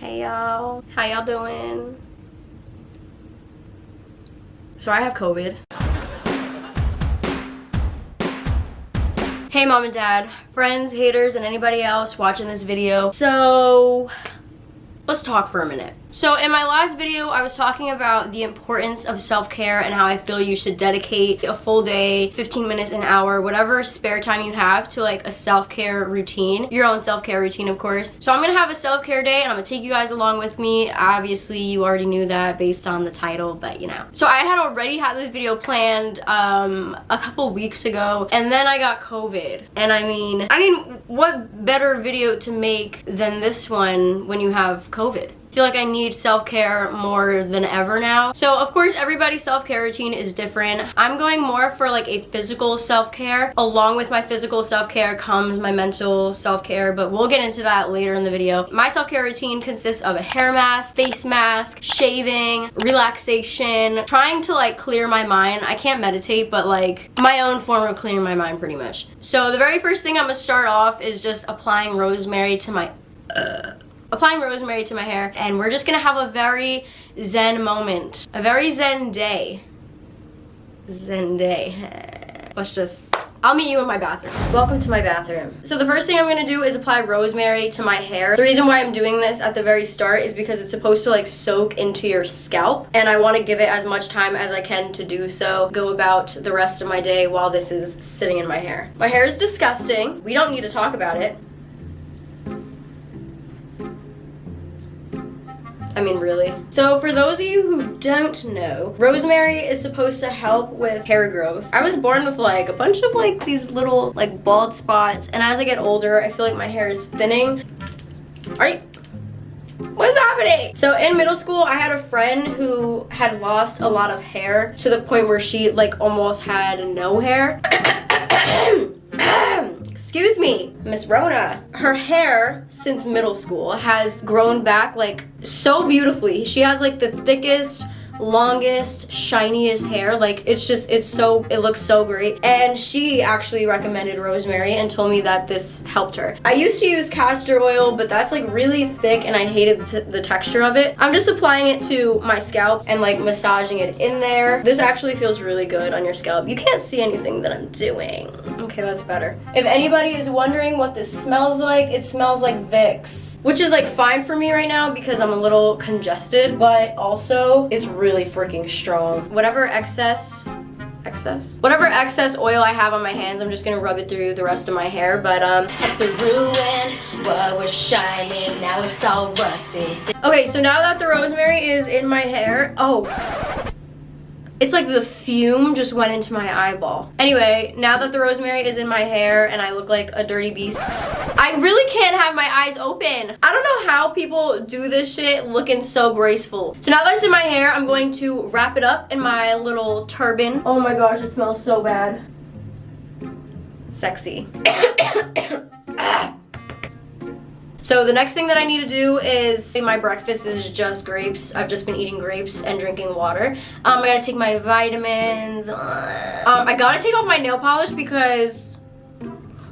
Hey y'all, how y'all doing? So I have COVID. Hey mom and dad, friends, haters, and anybody else watching this video. So let's talk for a minute. So in my last video, I was talking about the importance of self-care and how I feel you should dedicate a full day, 15 minutes, an hour, whatever spare time you have to like a self-care routine. Your own self-care routine, of course. So I'm gonna have a self-care day and I'm gonna take you guys along with me. Obviously, you already knew that based on the title, but you know. So I had already had this video planned a couple weeks ago, and then I got COVID. And I mean, what better video to make than this one when you have COVID? I feel like I need self-care more than ever now. So of course everybody's self-care routine is different. I'm going more for like a physical self-care. Along with my physical self-care comes my mental self-care, but we'll get into that later in the video. My self-care routine consists of a hair mask, face mask, shaving, relaxation, trying to like clear my mind. I can't meditate, but like my own form of clearing my mind pretty much. So the very first thing I'm gonna start off is just applying rosemary to my hair, and we're just gonna have a very zen moment, a very zen day. I'll meet you in my bathroom. Welcome to my bathroom. So the first thing I'm gonna do is apply rosemary to my hair. The reason why I'm doing this at the very start is because it's supposed to like soak into your scalp, and I want to give it as much time as I can to do so. Go about the rest of my day while this is sitting in my hair. My hair is disgusting. We don't need to talk about it. I mean, really. So for those of you who don't know, rosemary is supposed to help with hair growth. I was born with like a bunch of like these little like bald spots, and as I get older, I feel like my hair is thinning. What's happening? So in middle school, I had a friend who had lost a lot of hair to the point where she like almost had no hair. Excuse me, Miss Rona. Her hair since middle school has grown back like so beautifully. She has like the thickest, longest, shiniest hair. Like it looks so great. And she actually recommended rosemary and told me that this helped her. I used to use castor oil, but that's like really thick and I hated the texture of it. I'm just applying it to my scalp and like massaging it in there. This actually feels really good on your scalp. You can't see anything that I'm doing. Okay, that's better. If anybody is wondering what this smells like, it smells like Vicks, which is like fine for me right now because I'm a little congested, but also it's really freaking strong. Whatever excess oil I have on my hands, I'm just gonna rub it through the rest of my hair. But had to ruin what was shining, now it's all rusty. Okay, so now that the rosemary is in my hair, it's like the fume just went into my eyeball. Anyway, now that the rosemary is in my hair and I look like a dirty beast, I really can't have my eyes open. I don't know how people do this shit looking so graceful. So now that it's in my hair, I'm going to wrap it up in my little turban. Oh my gosh, it smells so bad. Sexy. So the next thing that I need to do is, my breakfast is just grapes. I've just been eating grapes and drinking water. I gotta take my vitamins. I gotta take off my nail polish because,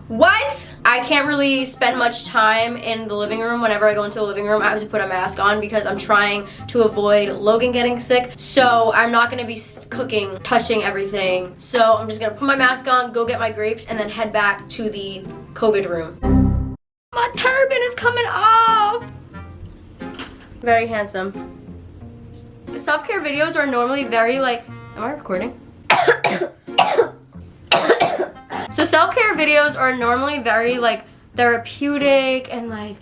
what? I can't really spend much time in the living room. Whenever I go into the living room, I have to put a mask on because I'm trying to avoid Logan getting sick. So I'm not gonna be cooking, touching everything. So I'm just gonna put my mask on, go get my grapes, and then head back to the COVID room. My turban is coming off. Very handsome. Self-care videos are normally very like, am I recording? So self-care videos are normally very like therapeutic and like,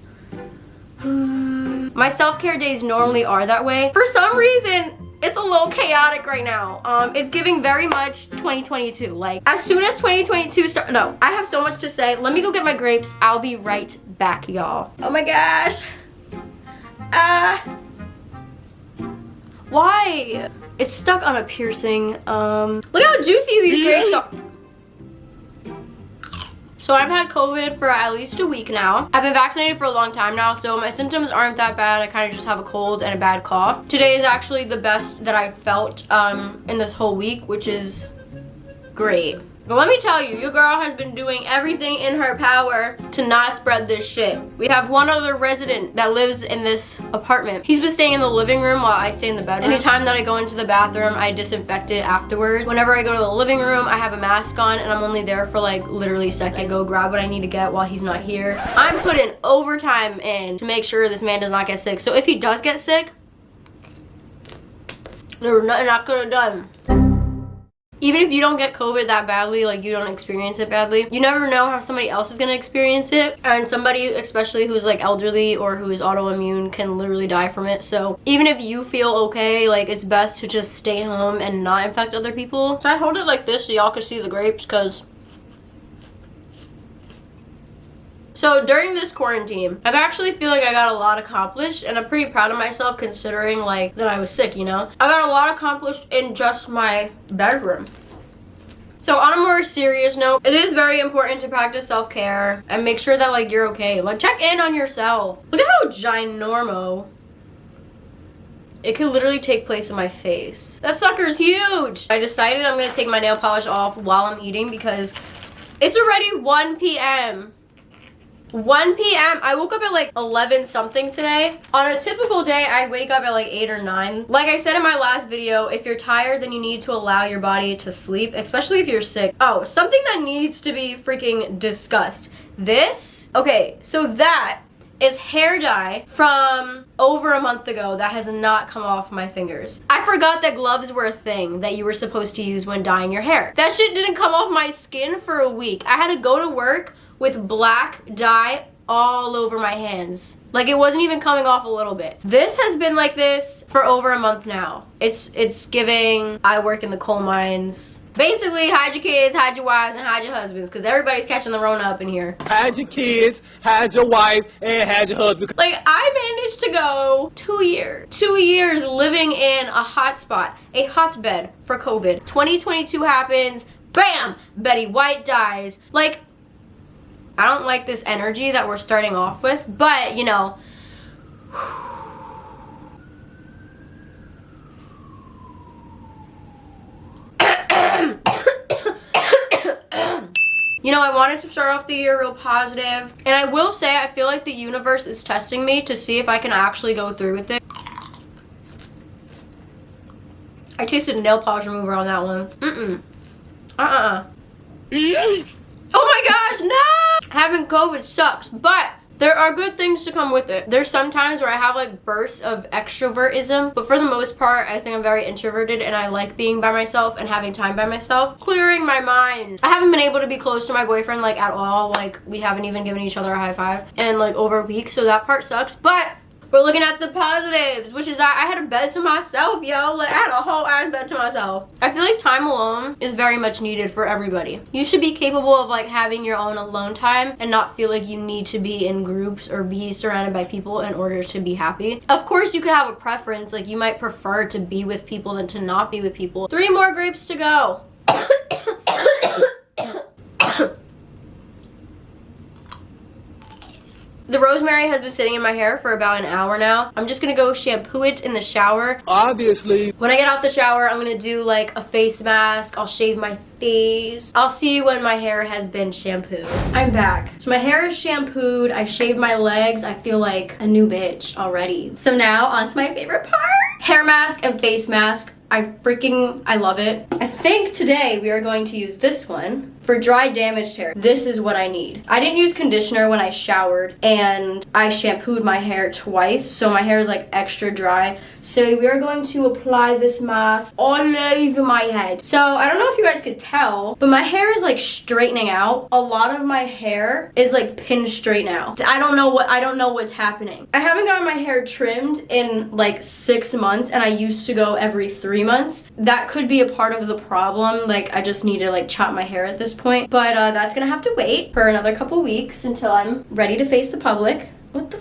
my self-care days normally are that way. For some reason, it's a little chaotic right now. It's giving very much 2022. Like, as soon as 2022 starts, no, I have so much to say. Let me go get my grapes. I'll be right back, y'all. Oh my gosh. Why? It's stuck on a piercing. Look how juicy these grapes are. So I've had COVID for at least a week now. I've been vaccinated for a long time now, so my symptoms aren't that bad. I kind of just have a cold and a bad cough. Today is actually the best that I've felt in this whole week, which is great. But let me tell you, your girl has been doing everything in her power to not spread this shit. We have one other resident that lives in this apartment. He's been staying in the living room while I stay in the bedroom. Anytime that I go into the bathroom, I disinfect it afterwards. Whenever I go to the living room, I have a mask on and I'm only there for like literally a second. I go grab what I need to get while he's not here. I'm putting overtime in to make sure this man does not get sick. So if he does get sick, there's nothing I could have done. Even if you don't get COVID that badly, like you don't experience it badly, you never know how somebody else is gonna experience it. And somebody, especially who's like elderly or who is autoimmune, can literally die from it. So even if you feel okay, like it's best to just stay home and not infect other people. So I hold it like this so y'all can see the grapes, because so during this quarantine, I actually feel like I got a lot accomplished, and I'm pretty proud of myself considering like that I was sick, you know? I got a lot accomplished in just my bedroom. So on a more serious note, it is very important to practice self-care and make sure that like you're okay. Like check in on yourself. Look at how ginormo. It could literally take place in my face. That sucker's huge. I decided I'm gonna take my nail polish off while I'm eating because it's already 1 p.m. 1 p.m. I woke up at like 11 something today. On a typical day, I'd wake up at like 8 or 9. Like I said in my last video, if you're tired, then you need to allow your body to sleep, especially if you're sick. Oh, something that needs to be freaking discussed. This, okay, so that is hair dye from over a month ago that has not come off my fingers. I forgot that gloves were a thing that you were supposed to use when dyeing your hair. That shit didn't come off my skin for a week. I had to go to work with black dye all over my hands. Like it wasn't even coming off a little bit. This has been like this for over a month now. It's giving, I work in the coal mines. Basically, hide your kids, hide your wives, and hide your husbands, because everybody's catching the Rona up in here. Hide your kids, hide your wife, and hide your husband. Like, I managed to go 2 years. 2 years living in a hotspot, a hotbed for COVID. 2022 happens, bam, Betty White dies. Like, I don't like this energy that we're starting off with, but, you know, you know, I wanted to start off the year real positive, and I will say I feel like the universe is testing me to see if I can actually go through with it. I tasted nail polish remover on that one. Oh my gosh, no! Having COVID sucks, but there are good things to come with it. There's some times where I have like bursts of extrovertism, but for the most part, I think I'm very introverted and I like being by myself and having time by myself, clearing my mind. I haven't been able to be close to my boyfriend like at all. Like we haven't even given each other a high five in like over a week, so that part sucks, but we're looking at the positives, which is that I had a bed to myself, yo. Like, I had a whole ass bed to myself. I feel like time alone is very much needed for everybody. You should be capable of, like, having your own alone time and not feel like you need to be in groups or be surrounded by people in order to be happy. Of course, you could have a preference. Like, you might prefer to be with people than to not be with people. 3 more grapes to go. The rosemary has been sitting in my hair for about an hour now. I'm just gonna go shampoo it in the shower. Obviously. When I get out the shower, I'm gonna do like a face mask. I'll shave my face. I'll see you when my hair has been shampooed. I'm back. So my hair is shampooed. I shaved my legs. I feel like a new bitch already. So now on to my favorite part. Hair mask and face mask. I love it. I think today we are going to use this one for dry damaged hair. This is what I need. I didn't use conditioner when I showered and I shampooed my hair twice, so my hair is like extra dry. So we are going to apply this mask all over my head. So I don't know if you guys could tell, but my hair is like straightening out. A lot of my hair is like pinned straight now. I don't know what's happening. I haven't gotten my hair trimmed in like 6 months, and I used to go every 3 months. That could be a part of the problem. Like I just need to like chop my hair at this point, but that's gonna have to wait for another couple weeks until I'm ready to face the public. What the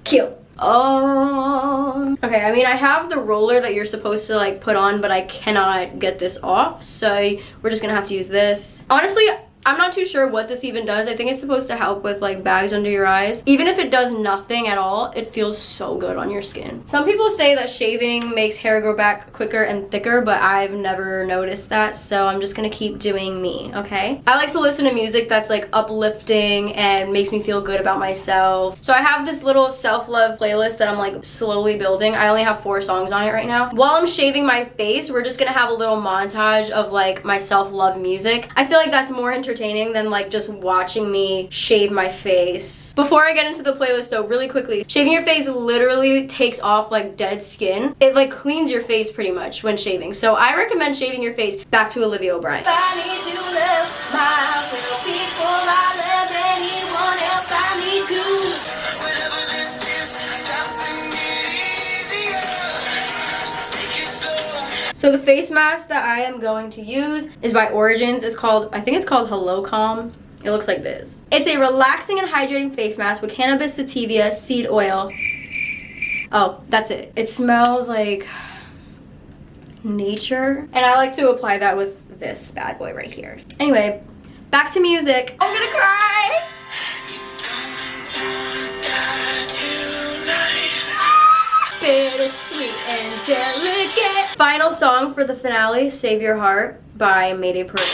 cute. Oh, okay. I mean, I have the roller that you're supposed to like put on, but I cannot get this off, so we're just gonna have to use this. Honestly, I'm not too sure what this even does. I think it's supposed to help with like bags under your eyes. Even if it does nothing at all, it feels so good on your skin. Some people say that shaving makes hair grow back quicker and thicker, but I've never noticed that, so I'm just gonna keep doing me, okay? I like to listen to music that's like uplifting and makes me feel good about myself. So I have this little self-love playlist that I'm like slowly building. I only have 4 songs on it right now. While I'm shaving my face, we're just gonna have a little montage of like my self-love music. I feel like that's more entertaining than like just watching me shave my face. Before I get into the playlist though, really quickly, shaving your face literally takes off like dead skin. It like cleans your face pretty much when shaving. So I recommend shaving your face back to Olivia O'Brien. I need to love my little people. I love anyone else I need to. Whatever this is, doesn't get easier. So take it slow. So the face mask that I am going to use is by Origins. It's called, I think it's called Hello Calm. It looks like this. It's a relaxing and hydrating face mask with cannabis sativa seed oil. Oh, that's it. It smells like nature. And I like to apply that with this bad boy right here. Anyway, back to music. I'm gonna cry. Bittersweet and delicate. Final song for the finale, Save Your Heart by Mayday Parade.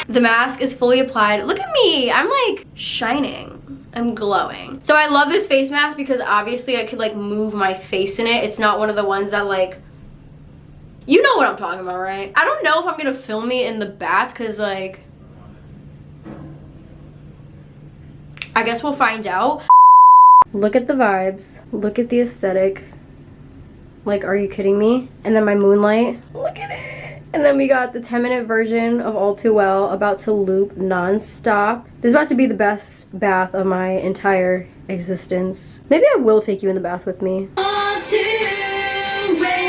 The mask is fully applied. Look at me, I'm like shining. I'm glowing. So I love this face mask because obviously I could like move my face in it. It's not one of the ones that like, you know what I'm talking about, right? I don't know if I'm gonna film me in the bath because like, I guess we'll find out. Look at the vibes. Look at the aesthetic. Like, are you kidding me? And then my moonlight. Look at it. And then we got the 10-minute version of All Too Well about to loop non-stop. This is about to be the best bath of my entire existence. Maybe I will take you in the bath with me. All too well.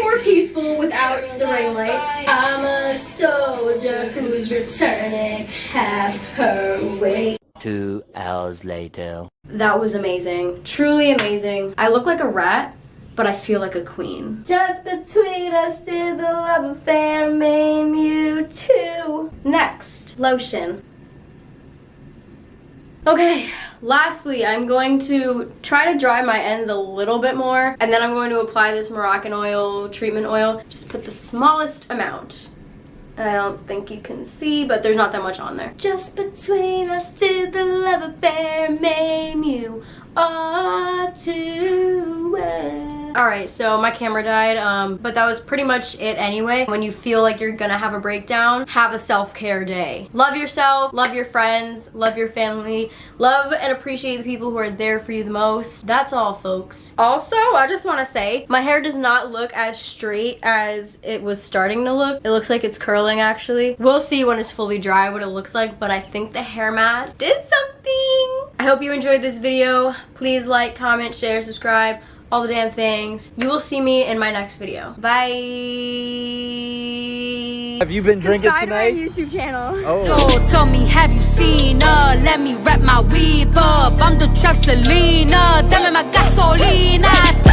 More peaceful without the ring light. I'm a soldier who's returning half her weight. 2 hours later. That was amazing. Truly amazing. I look like a rat, but I feel like a queen. Just between us did the love affair maim you too. Next, lotion. Okay, lastly, I'm going to try to dry my ends a little bit more, and then I'm going to apply this Moroccan Oil Treatment Oil. Just put the smallest amount. I don't think you can see, but there's not that much on there. Just between us did the love affair maim you all too well. Alright, so my camera died, but that was pretty much it anyway. When you feel like you're gonna have a breakdown, have a self-care day. Love yourself, love your friends, love your family, love and appreciate the people who are there for you the most. That's all, folks. Also, I just want to say, my hair does not look as straight as it was starting to look. It looks like it's curling, actually. We'll see when it's fully dry what it looks like, but I think the hair mask did something. I hope you enjoyed this video. Please like, comment, share, subscribe, all the damn things. You will see me in my next video. Bye. Have you been drinking Subscribe tonight? to my YouTube channel. Oh. So tell me, have you seen her? Let me wrap my weave up. I'm the trap Selena. Dame más gasolina.